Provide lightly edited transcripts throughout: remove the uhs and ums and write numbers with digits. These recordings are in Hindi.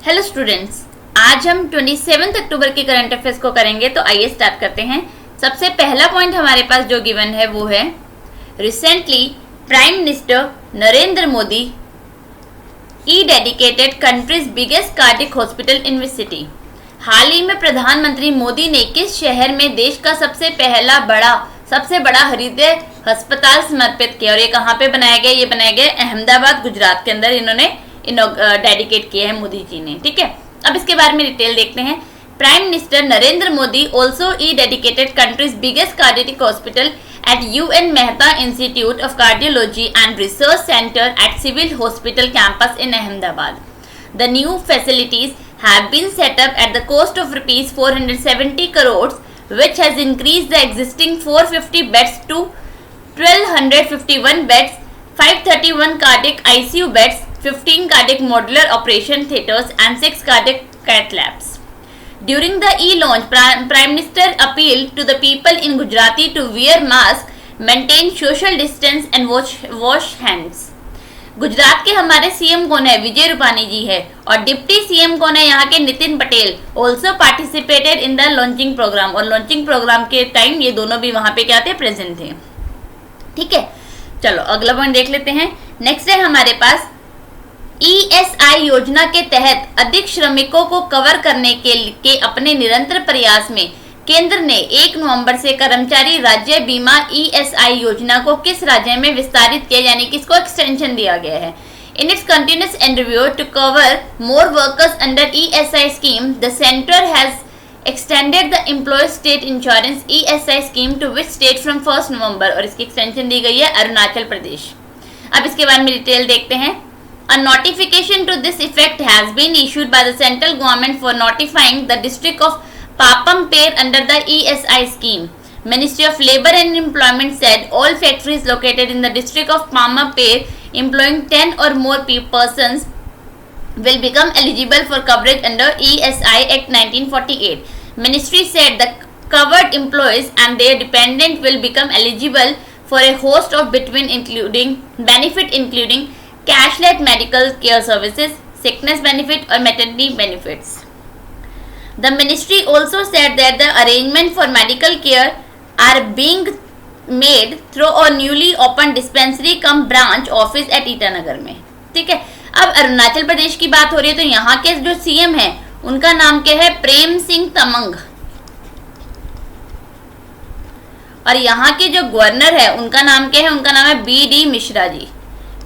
हेलो स्टूडेंट्स, आज हम 27 अक्टूबर के करंट अफेयर्स को करेंगे। तो आइए स्टार्ट करते हैं। सबसे पहला पॉइंट हमारे पास जो गिवन है वो है recently prime minister Narendra Modi ई dedicated country's biggest cardiac hospital in which city. हाल ही में प्रधानमंत्री मोदी ने किस शहर में देश का सबसे बड़ा हृदय अस्पताल समर्पित किया और ये कहाँ पे बनाया गया? ये बनाया गया अहमदाबाद गुजरात के अंदर। इन्होंने डेडिकेट किया है मोदी जी ने। ठीक है, अब इसके बारे में डिटेल देखते हैं। Prime minister Narendra Modi also E dedicated country's biggest cardiac hospital at UN Mehta Institute of Cardiology and Research Center at Civil Hospital campus in Ahmedabad. The new facilities have been set up at the cost of rupees 470 crores, which has increased the existing 450 beds to 1251 beds, 531 cardiac ICU beds, 15 cardiac modular operation theatres and 6 cardiac cath labs. During the e-launch, Prime Minister appealed to the people in Gujarati to wear mask, maintain social distance and wash hands. Gujarat के हमारे सीएम कौन है? विजय रूपानी जी है। और डिप्टी सीएम कौन है? यहाँ के Nitin Patel also participated in the launching program. और लॉन्चिंग प्रोग्राम के टाइम ये दोनों भी वहाँ पे क्या थे? प्रेजेंट थे। ठीक है, चलो अगला पॉइंट देख लेते हैं। नेक्स्ट है हमारे पास ESI योजना के तहत अधिक श्रमिकों को कवर करने के अपने निरंतर प्रयास में केंद्र ने 1 नवंबर से कर्मचारी राज्य बीमा ESI योजना को किस राज्य में विस्तारित किया, यानी कि इसको एक्सटेंशन दिया गया है। In its continuous endeavour to cover more workers under ESI scheme, the centre has extended the employee state insurance ESI scheme to which state from 1 November. और इसकी एक्सटेंशन दी गई है अरुणाचल प्रदेश। अब इसके बारे में डिटेल देखते हैं। A notification to this effect has been issued by the central government for notifying the district of Papampere under the ESI scheme. Ministry of Labour and Employment said all factories located in the district of Papampere employing 10 or more persons will become eligible for coverage under ESI Act 1948. Ministry said the covered employees and their dependent will become eligible for a host of benefit including cashless medical care services, sickness benefit or maternity benefits. The ministry also said that the arrangement for medical care are being made through a newly opened dispensary cum branch office at Itanagar में। ठीक है, अब अरुणाचल प्रदेश की बात हो रही है तो यहाँ के जो सीएम है उनका नाम क्या है? प्रेम सिंह तमंग। और यहाँ के जो गवर्नर है उनका नाम क्या है? उनका नाम है BD मिश्रा जी।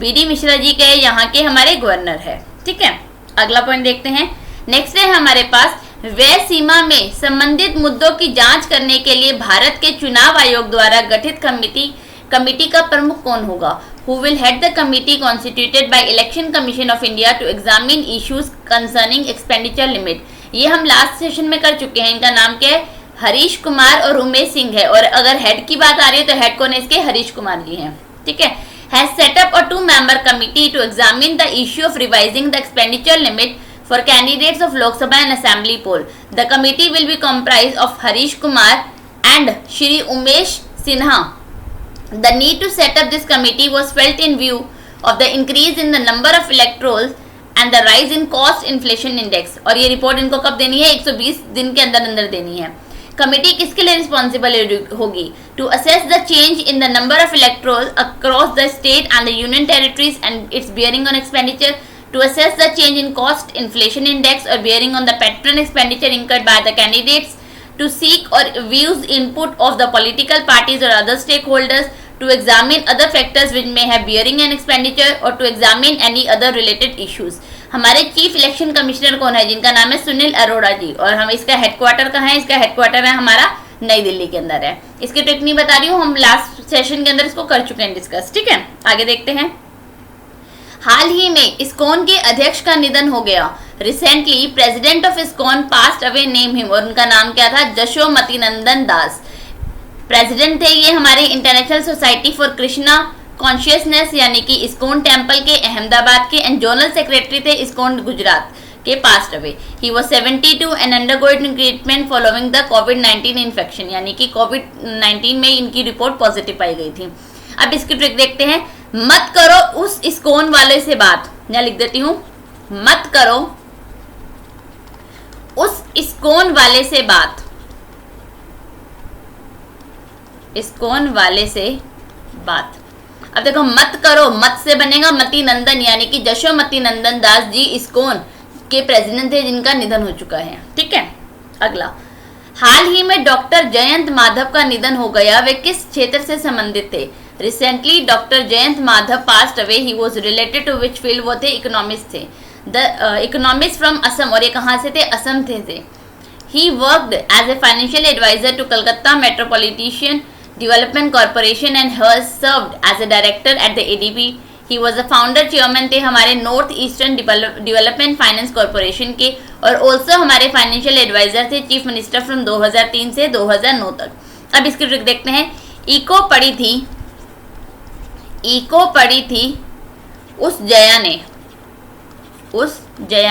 BD मिश्रा जी के यहाँ के हमारे गवर्नर है। ठीक है, अगला पॉइंट देखते हैं। नेक्स्ट है हमारे पास व्यय सीमा में संबंधित मुद्दों की जांच करने के लिए भारत के चुनाव आयोग द्वारा गठित कमिटी का प्रमुख कौन होगा? Who will head the committee constituted by Election Commission of India to examine issues concerning expenditure limit. ये हम लास्ट सेशन में कर चुके हैं। इनका नाम क्या है? हरीश कुमार और उमेश सिंह है। और अगर हेड की बात आ रही है तो हेड कौन है इसके? हरीश कुमार जी हैं। ठीक है, has set up a 2-member committee to examine the issue of revising the expenditure limit for candidates of Lok Sabha and Assembly poll. The committee will be comprised of Harish Kumar and Shri Umesh Sinha. The need to set up this committee was felt in view of the increase in the number of electors and the rise in cost inflation index. और ये रिपोर्ट इनको कब देनी है? 120 दिन के अंदर देनी है। कमिटी किसके लिए रिस्पॉन्सिबल होगी? To assess the change in the number of electoral across the state and the union territories and its bearing on expenditure, to assess the change in cost inflation index और bearing on the pattern expenditure incurred by the candidates, to seek और views input of the political parties और other stake holders, to examine other factors which में हैव बियरिंग एन एक्सपेंडिचर और to examine any other related issues. हमारे चीफ इलेक्शन कमिश्नर कौन है? जिनका नाम है सुनील अरोड़ा जी। और हम इसका हेडक्वार्टर कहाँ है? इसका हेडक्वार्टर है हमारा नई दिल्ली के अंदर है। इसकी ट्रिक नहीं बता रही हूँ, हम लास्ट सेशन के अंदर इसको कर चुके हैं डिस्कस। ठीक है, आगे देखते हैं। हाल ही में इस्कॉन के अध्यक्ष का निधन हो गया। Recently president of ISKCON passed away name him. और उनका नाम क्या था? यशोमती नंदन दास। प्रेसिडेंट थे ये हमारे international society for Krishna consciousness यानी कि इस्कॉन टेम्पल के अहमदाबाद के, एंड जनरल सेक्रेटरी थे इस्कॉन गुजरात के past away. He was 72 and undergoing treatment following the covid infection, यानी कि कोविड-19 में इनकी रिपोर्ट पॉजिटिव पाई गई थी। अब इसकी ट्रिक देखते हैं। मत करो उस इस्कॉन वाले से बात, मैं लिख देती हूँ, मत करो उस इस्कॉन वाले से बात, इस्कॉन वाले से बात। अब देखो मत करो, मत से बनेगा मति नंदन, यानी कि यशोमती नंदन दास जी इस्कॉन के प्रेसिडेंट थे जिनका निधन हो चुका है। ठीक है, अगला, हाल ही में डॉक्टर जयंत माधव का निधन हो गया, वे किस क्षेत्र से संबंधित थे? Recently doctor Jayant Madhav passed away, he was related to which field? वो थे इकोनॉमिस्ट थे, द इकोनॉमिस्ट फ्रॉम असम, और ये कहाँ से थे? असम थे। He worked as a financial advisor to Calcutta metropolitan development corporation and has served as a director at the ADB. He was the founder chairman थे हमारे north eastern development finance corporation के, और ऑल्सो हमारे फाइनेंशियल एडवाइजर थे चीफ मिनिस्टर फ्रॉम 2003 से 2009 तक। अब इसकी ट्रिक देखते हैं। इको पढ़ी थी उस जया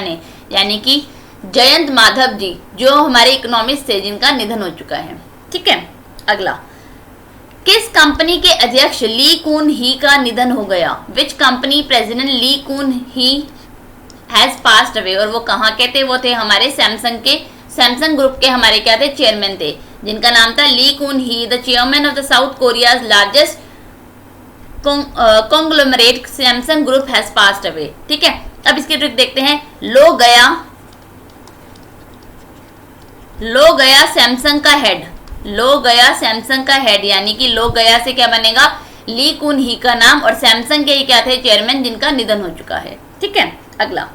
ने, यानी कि जयंत माधव जी जो हमारे इकोनॉमिस्ट थे जिनका निधन हो चुका है। ठीक है, अगला, किस कंपनी के अध्यक्ष ली कुन ही का निधन हो गया? Which company president Lee Kun he has passed away, और वो कहाँ के थे? वो थे हमारे सैमसंग ग्रुप के हमारे क्या थे? चेयरमैन थे, जिनका नाम था Lee Kun Hee, the chairman of the South Korea's largest conglomerate Samsung group has passed away. ठीक है, अब इसकी ट्रिक देखते हैं। लो गया सैमसंग का हेड, यानी कि लो गया से क्या बनेगा? ली कुन ही का नाम, और सैमसंग के ही क्या थे? चेयरमैन, जिनका निधन हो चुका है। ठीक है, अगला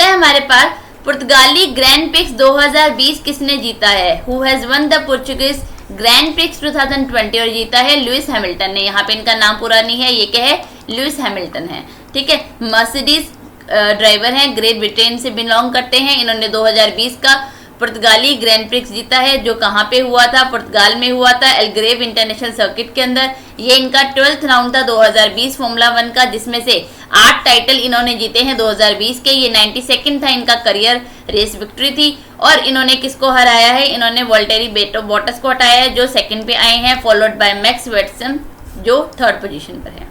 हमारे पास पुर्तगाली ग्रैंड प्रिक्स 2020 किसने जीता है? Who has one the Portuguese grand prix 2020, और जीता है लुइस हैमिल्टन ने। यहाँ पे इनका नाम पूरा नहीं है, ये क्या है? लुइस हैमिल्टन है। ठीक है, मर्सिडीज ड्राइवर हैं, ग्रेट ब्रिटेन से बिलोंग करते हैं। इन्होंने 2020 का पुर्तगाली ग्रैंड प्रिक्स जीता है, जो कहाँ पे हुआ था? पुर्तगाल में हुआ था, एलग्रेव इंटरनेशनल सर्किट के अंदर। ये इनका 12th राउंड था 2020 फॉर्मूला 1 का, जिसमें से 8 टाइटल इन्होंने जीते हैं 2020 के। ये 92nd था इनका करियर रेस विक्ट्री थी, और इन्होंने किसको हराया है? इन्होंने वॉल्टेरी बॉटस को हटाया है, जो सेकंड पे आए हैं, फॉलोड बाय मैक्स वेटसन जो 3rd पोजीशन पर है।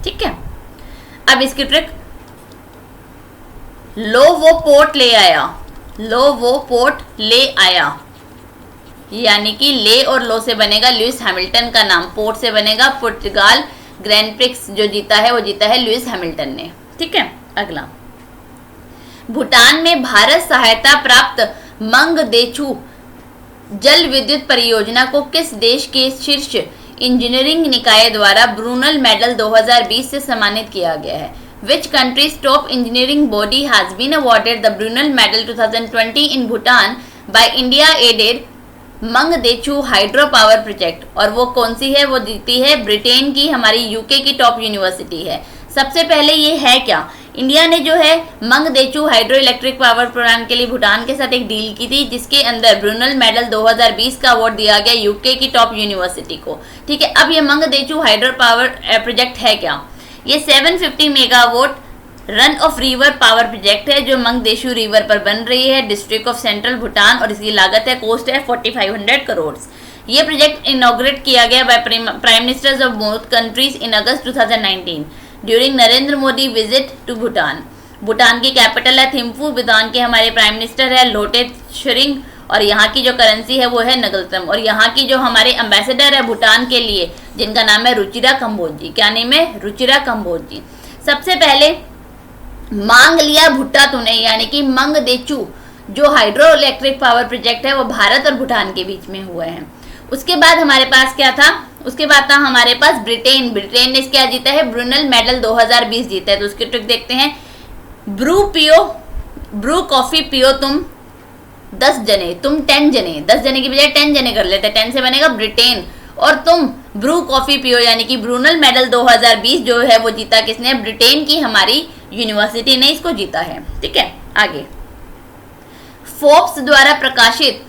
ठीक है, अब इसकी ट्रिक, लो वो पोर्ट ले आया, यानी कि ले और लो से बनेगा लुइस हैमिल्टन का नाम, पोर्ट से बनेगा पुर्तगाल ग्रैंड प्रिक्स जो जीता है वो जीता है लुइस हैमिल्टन ने। ठीक है, अगला, भूटान में भारत सहायता प्राप्त मंगदेचू जल विद्युत परियोजना को किस देश के शीर्ष इंजीनियरिंग निकाय द्वारा ब्रूनल मेडल 2020 से सम्मानित किया गया है? Which country's top engineering body has been awarded the Brunel Medal 2020 in Bhutan by India-aided Mangdechhu hydro power project, और वो कौन सी है? वो जीती है ब्रिटेन की, हमारी यूके की टॉप यूनिवर्सिटी है। सबसे पहले ये है क्या? इंडिया ने जो है Mangdechhu hydro electric power programme के लिए भूटान के साथ एक डील की थी, जिसके अंदर ब्रूनल मेडल 2020 का अवार्ड दिया गया यूके की टॉप यूनिवर्सिटी को। ठीक है, अब ये मंगदेचू हाइड्रो पावर प्रोजेक्ट है क्या? ये 750 megawatt run of river power project है, जो मंगदेचू रिवर पर बन रही है, डिस्ट्रिक्ट ऑफ सेंट्रल भूटान, और इसकी लागत है, कॉस्ट है 4500 करोड़। ये प्रोजेक्ट इनॉग्रेट किया गया by prime ministers of both countries in August 2019 during Narendra Modi visit to Bhutan. Bhutan की कैपिटल है थिम्फू, भूटान के हमारे प्राइम मिनिस्टर है लोटे त्शरिंग, और यहाँ की जो करेंसी है वो है नगलतम, और यहाँ की जो हमारे एम्बेसडर है भूटान के लिए, जिनका नाम है रुचिरा कंबोज जी। क्या नेम है? रुचिरा कंबोज जी। सबसे पहले मांग लिया भुट्टा तूने, यानी कि मंगदेचू जो हाइड्रो इलेक्ट्रिक पावर प्रोजेक्ट है वो भारत और भूटान के बीच में हुए हैं। उसके बाद हमारे पास क्या था? उसके बाद था हमारे पास ब्रिटेन ने क्या जीता है? ब्रूनल मेडल 2020 जीता है। तो उसकी ट्रिक देखते हैं। ब्रू कॉफी पियो तुम 10 जने, तुम 10 जने, 10 जने की बजाय 10 जने कर लेते हैं, 10 से बनेगा ब्रिटेन, और तुम ब्रू कॉफी पियो, यानी कि ब्रूनल मेडल 2020 जो है वो जीता किसने? ब्रिटेन की हमारी यूनिवर्सिटी ने इसको जीता है। ठीक है, आगे, फोर्ब्स द्वारा प्रकाशित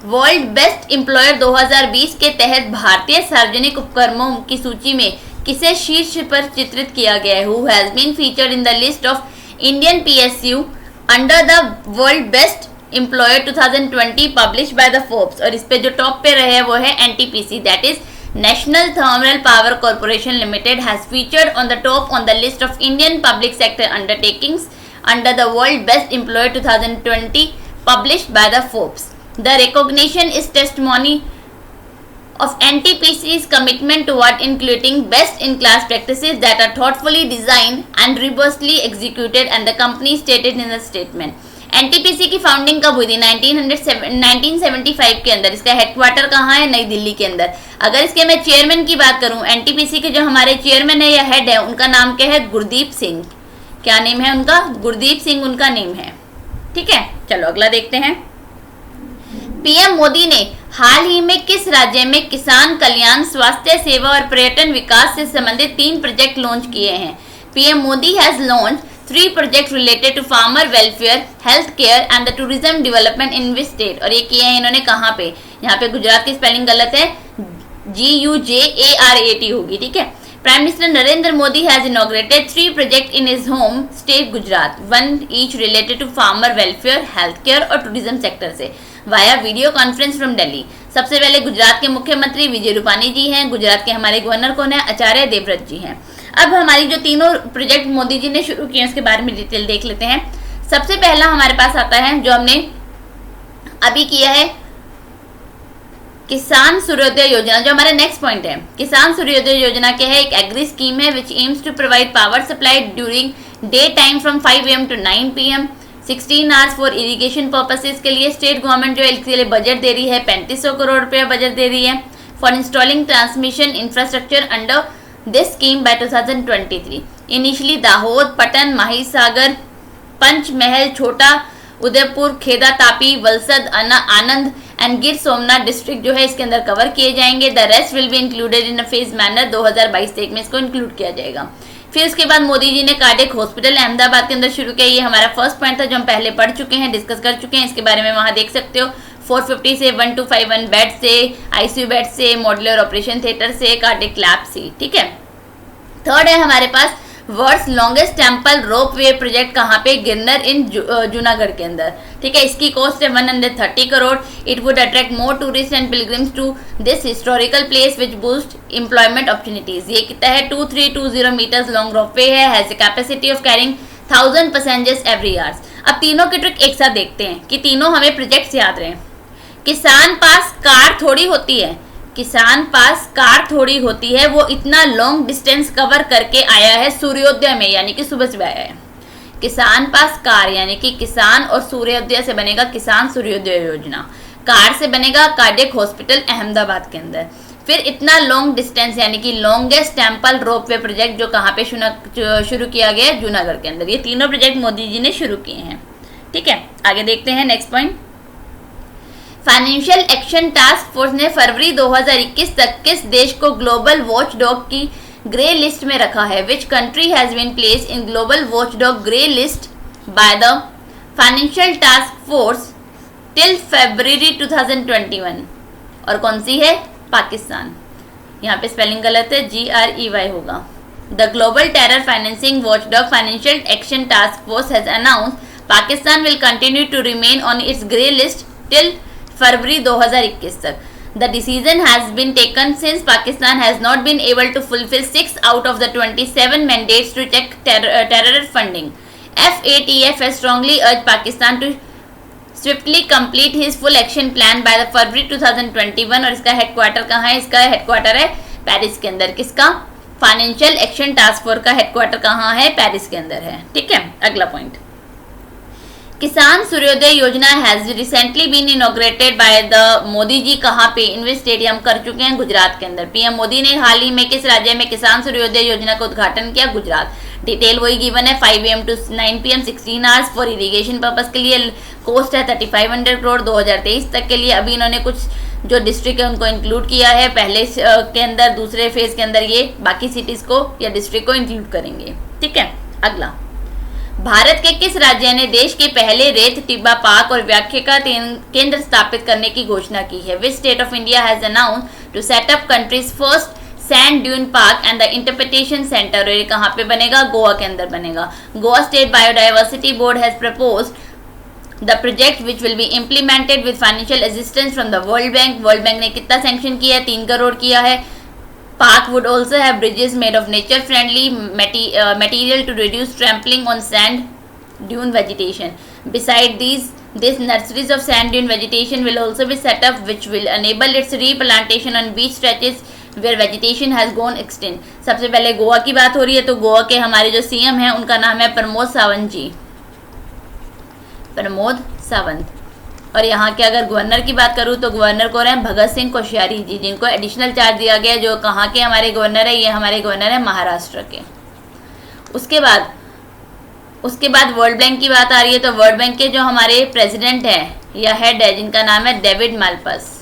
वर्ल्ड बेस्ट एम्प्लॉयर 2020 के तहत भारतीय सार्वजनिक उपक्रमों की सूची में किसे शीर्ष पर चित्रित किया गया है? Who has been featured in the list of Indian PSU under the world best employer 2020 publish by the Forbes, और इस पे जो टॉप पे रहे वो है NTPC, that is national thermal power corporation limited has featured on the top on the list of Indian public sector undertakings under the World Best Employer 2020 published by the Forbes. The recognition is testimony of NTPC's commitment toward including best-in-class practices that are thoughtfully designed and rigorously executed, and the company stated in the statement. NTPC की फाउंडिंग कब हुई थी? 1975 के अंदर। इसका हेडक्वार्टर कहाँ है? नई दिल्ली के अंदर। अगर इसके मैं चेयरमैन की बात करूं, एनटीपीसी के जो हमारे चेयरमैन है या हेड है, उनका नाम क्या है? गुरदीप सिंह। क्या नेम है उनका? गुरदीप सिंह उनका नेम है। ठीक है, चलो अगला देखते हैं। पीएम मोदी ने हाल ही में किस राज्य में किसान कल्याण, स्वास्थ्य सेवा और पर्यटन विकास से संबंधित 3 प्रोजेक्ट लॉन्च किए हैं? PM Modi has launch 3 projects related to farmer welfare, health care and the tourism development in which state? और ये किए हैं इन्होंने कहाँ पे? यहाँ पे गुजरात की स्पेलिंग गलत है, GUJARAT होगी। ठीक है। Prime minister Narendra Modi has inaugurated 3 projects in his home state Gujarat, 1 each related to farmer welfare, health care और tourism sector से, via video conference from Delhi. सबसे पहले गुजरात के मुख्यमंत्री विजय रूपानी जी हैं। गुजरात के हमारे गवर्नर कौन है? आचार्य देवव्रत जी हैं। अब हमारी जो तीनों प्रोजेक्ट मोदी जी ने शुरू किए हैं उसके बारे में डिटेल देख लेते हैं। सबसे पहला हमारे पास आता है जो हमने अभी किया है, किसान सूर्योदय योजना, जो हमारा नेक्स्ट पॉइंट है। किसान सूर्योदय योजना क्या है? एक एग्री स्कीम है which aims to provide power supply during day time from 5 AM to 9 PM, 16 hours for irrigation purposes के लिए। स्टेट गवर्नमेंट जो है इसके लिए बजट दे रही है, 3500 करोड़ रुपया बजट दे रही है for installing transmission infrastructure under this scheme by 2023. Initially Dahod, Patan, Mahisagar, Panchmahal, Chhota Udaipur, Kheda, Tapi, Valsad, Anand and Gir Somnath district जो है इसके अंदर कवर किए जाएंगे। The rest will be included in a phase manner. 2022 में इसको इंक्लूड किया जाएगा। फिर उसके बाद मोदी जी ने कार्डियक हॉस्पिटल अहमदाबाद के अंदर शुरू किया। ये हमारा फर्स्ट पॉइंट था जो हम पहले पढ़ चुके हैं, डिस्कस कर चुके हैं। इसके बारे में वहां देख सकते हो। 450 से 1251 बेड से, आईसीयू बेड से, मॉड्यूलर ऑपरेशन थिएटर से, कार्डियक लैब से। ठीक है। थर्ड है हमारे पास वर्ल्ड्स लॉन्गेस्ट टेम्पल रोप वे प्रोजेक्ट। कहाँ पे? गिरनर इन जूनागढ़ के अंदर। ठीक है। इसकी कॉस्ट है 130 crore. It would attract more tourist and pilgrims to this historical place which boost employment opportunities. ये कितना है? 2320 मीटर्स लॉन्ग रोप वे है, has a capacity of carrying 1000 passengers every hours. अब तीनों की ट्रिक एक साथ देखते हैं कि तीनों हमें प्रोजेक्ट्स याद रहे। किसान पास कार थोड़ी होती है, किसान पास कार थोड़ी होती है, वो इतना लॉन्ग डिस्टेंस कवर करके आया है सूर्योदय में, यानी कि सुबह सुबह आया है। किसान पास कार यानी कि किसान और सूर्योदय से बनेगा किसान सूर्योदय योजना। कार से बनेगा कार्डियक हॉस्पिटल अहमदाबाद के अंदर। फिर इतना लॉन्ग डिस्टेंस यानी कि लॉन्गेस्ट टेम्पल रोपवे प्रोजेक्ट जो कहाँ पे शुरू किया गया है? जूनागढ़ के अंदर। ये तीनों प्रोजेक्ट मोदी जी ने शुरू किए हैं। ठीक है, आगे देखते हैं next point. Financial action task force ने फरवरी 2021 तक किस देश को ग्लोबल वॉचडॉग की ग्रे लिस्ट में रखा है? Which country has been placed in global watchdog grey list by the financial task force till February 2021? और कौन सी है? पाकिस्तान। यहाँ पे स्पेलिंग गलत है, GREY होगा। The global terror financing watchdog financial action task force has announced Pakistan will continue to remain on its grey list till February 2021 तक। The decision has been taken since Pakistan has not been able to fulfill 6 out of the 27 mandates to check terror funding. FATF has strongly urged Pakistan to swiftly complete his full action plan by the February 2021। और इसका हेडक्वार्टर कहाँ है? इसका हेडक्वार्टर है पेरिस के अंदर। किसका? फाइनेंशियल एक्शन टास्क फोर्स का हेडक्वार्टर कहाँ है? पेरिस के अंदर है। ठीक है, अगला point. Kisan Suryodaya Yojana has recently been inaugurated by the Modi ji. कहाँ पे? इनवेस्ट स्टेडियम कर चुके हैं गुजरात के अंदर। पीएम मोदी ने हाल ही में किस राज्य में किसान सूर्योदय योजना का उद्घाटन किया? गुजरात। डिटेल वही गिवन है, 5 AM to 9 PM, 16 hours for irrigation purpose के लिए। कोस्ट है 3500 करोड़ 2023 तक के लिए। अभी इन्होंने कुछ जो डिस्ट्रिक्ट है उनको इंक्लूड किया है पहले के अंदर, दूसरे फेज के अंदर ये बाकी सिटीज को या डिस्ट्रिक्ट को इंक्लूड करेंगे। ठीक है, अगला। भारत के किस राज्य ने देश के पहले रेत टिब्बा पार्क और व्याख्या का केंद्र स्थापित करने की घोषणा की है? Which state of India has announced to set up countries first sand dune park and the interpretation centre? और ये कहाँ पे बनेगा? गोवा के अंदर बनेगा। Goa state biodiversity board has proposed the project which will be implemented with financial assistance from the world bank. World bank ने कितना सैंक्शन किया है? 3 करोड़ किया है। Park would also have bridges made of nature-friendly material to reduce trampling on sand dune vegetation. Beside these nurseries of sand dune vegetation will also be set up, which will enable its replantation on beach stretches where vegetation has gone extinct. सबसे पहले गोवा की बात हो रही है, तो गोवा के हमारे जो सीएम हैं उनका नाम है प्रमोद सावंत जी, प्रमोद सावंत। और यहाँ के अगर गवर्नर की बात करूँ तो गवर्नर को रहे भगत सिंह कोश्यारी जी, जिनको एडिशनल चार्ज दिया गया। जो कहाँ के हमारे गवर्नर है, ये हमारे गवर्नर है महाराष्ट्र के। उसके बाद वर्ल्ड बैंक की बात आ रही है, तो वर्ल्ड बैंक के जो हमारे प्रेसिडेंट हैं या हेड है, जिनका नाम है डेविड माल्पस।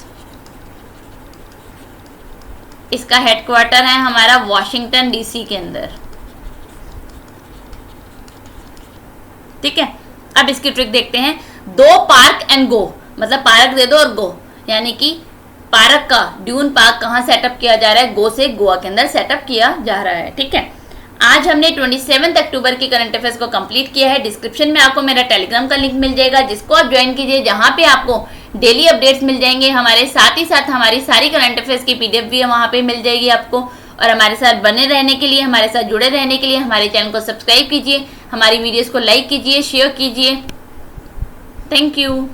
इसका हेडक्वार्टर है हमारा वॉशिंगटन डीसी के अंदर, ठीक है। अब इसकी ट्रिक देखते हैं। दो पार्क एंड गो, मतलब पार्क दे दो और गो, यानी कि पार्क का ड्यून पार्क कहाँ सेटअप किया जा रहा है, गो से गोवा के अंदर सेटअप किया जा रहा है, ठीक है। आज हमने 27 अक्टूबर की करंट अफेयर्स को कंप्लीट किया है। डिस्क्रिप्शन में आपको मेरा टेलीग्राम का लिंक मिल जाएगा, जिसको आप ज्वाइन कीजिए, जहां पे आपको डेली अपडेट्स मिल जाएंगे हमारे, साथ ही साथ हमारी सारी करंट अफेयर्स की पीडीएफ भी वहां पे मिल जाएगी आपको। और हमारे साथ बने रहने के लिए, हमारे साथ जुड़े रहने के लिए हमारे चैनल को सब्सक्राइब कीजिए, हमारी वीडियोस को लाइक कीजिए, शेयर कीजिए। Thank you.